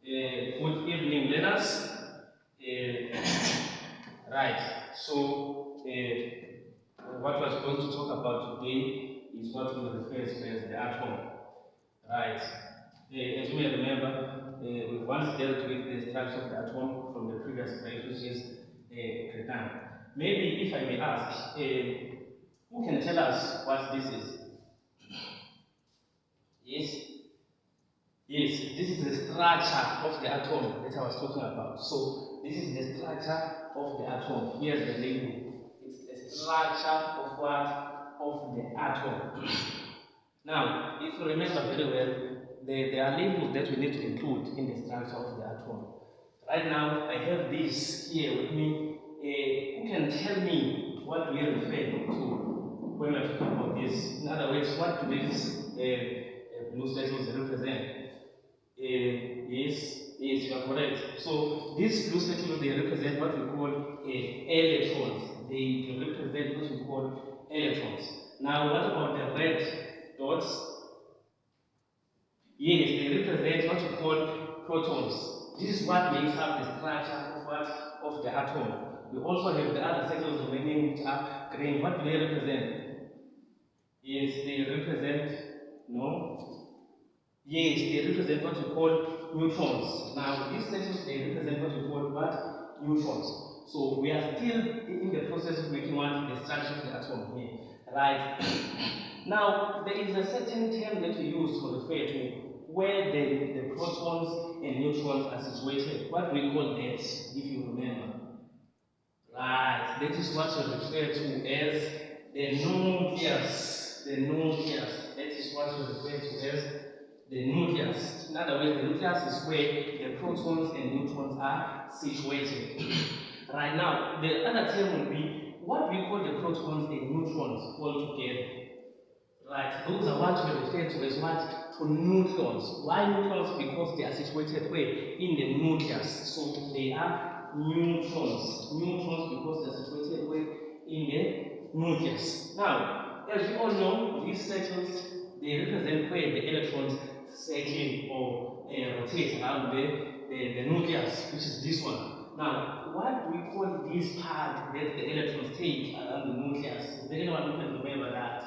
Good evening, learners. Right, so what we're going to talk about today is what we refer to as the atom. Right, as you may remember, we once dealt with the structure of the atom from the previous class, which is Cretan. Maybe if I may ask, who can tell us what this is? Yes? Yes, this is the structure of the atom that I was talking about. So this is the structure of the atom. Here's the label. It's the structure of what? Of the atom. Now, if you remember very well, there are labels that we need to include in the structure of the atom. Right now, I have this here with me. Who can tell me what we refer to when we're talking about this? In other words, what do these blue circles represent? Yes, you are correct. So these blue circles, they represent what we call electrons. They represent what we call electrons. Now, what about the red dots? Yes, they represent what we call protons. This is what makes up the structure of what? Of the atom. We also have the other circles remaining which are green. What do they represent? Yes, they represent, no? Yes, they represent what we call neutrons. Now, these sections, they represent what we call what? Neutrons. So, we are still in the process of making what? The structure of the atom here. Right? Now, there is a certain term that we use to refer to where the protons and neutrons are situated. What do we call that, if you remember? Right, that is what we refer to as the nucleus. The nucleus. That is what we refer to as the nucleus. In other words, the nucleus is where the protons and neutrons are situated. Right now, the other term will be what we call the protons and neutrons all together. Right, those are what we refer to as what? To neutrons. Why neutrons? Because they are situated where? In the nucleus. So they are neutrons. Neutrons because they are situated where? In the nucleus. Now, as you all know, these circles, they represent where the electrons circle or rotate around the nucleus, which is this one. Now, what do we call this part that the electrons take around the nucleus? Is there anyone who can remember that?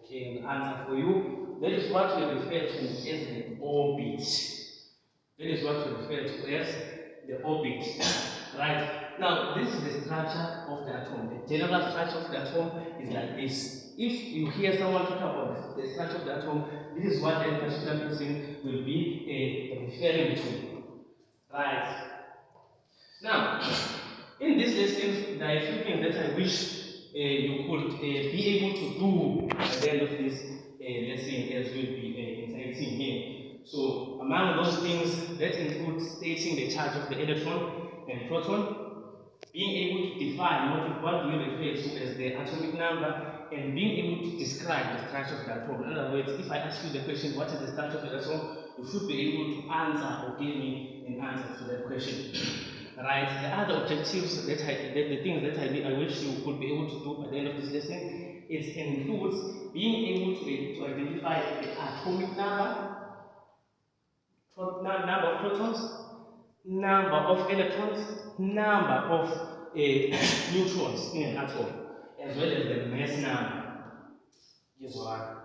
Okay, an answer for you. That is what we refer to as the orbit. That is what we refer to as the orbit. Right? Now, this is the structure of the atom. The general structure of the atom is like this. If you hear someone talk about the structure of the atom, this is what that particular person will be referring to. Right? Now, in this lesson, there are a few things that I wish you could be able to do at the end of this lesson, as will be enticing here. So, among those things, that includes stating the charge of the electron and proton, being able to define what we refer to as the atomic number, and being able to describe the structure of the atom. In other words, if I ask you the question, what is the structure of the atom, you should be able to answer or give me an answer to that question. Right, the other objectives the things that I wish you could be able to do at the end of this lesson, it includes being able to identify the atomic number of protons, number of electrons, number of neutrons in an atom, as well as the mass number. Yes, right.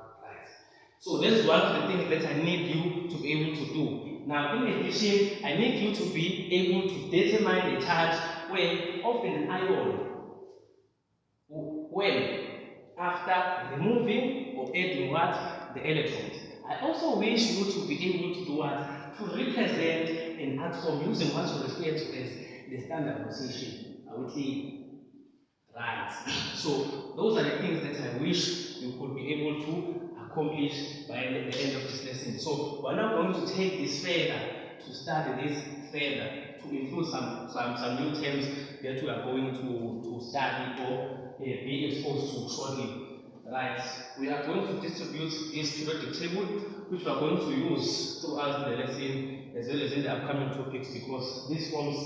So this is one of the things that I need you to be able to do. Now, in addition, I need you to be able to determine the charge of an ion when after removing or adding what? The electrons. I also wish you to be able to do what? To represent an atom using what we refer to as the standard notation. Are we clear? Right. So those are the things that I wish you could be able to accomplish by the end of this lesson. So we're now going to take this further, to study this further, to include some new terms that we are going to study or be exposed to shortly. Right. We are going to distribute this periodic table, which we are going to use throughout the lesson as well as in the upcoming topics, because this forms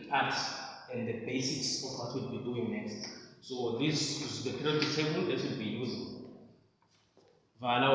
part and the basics of what we'll be doing next. So this is the periodic table that we'll be using. Voilà,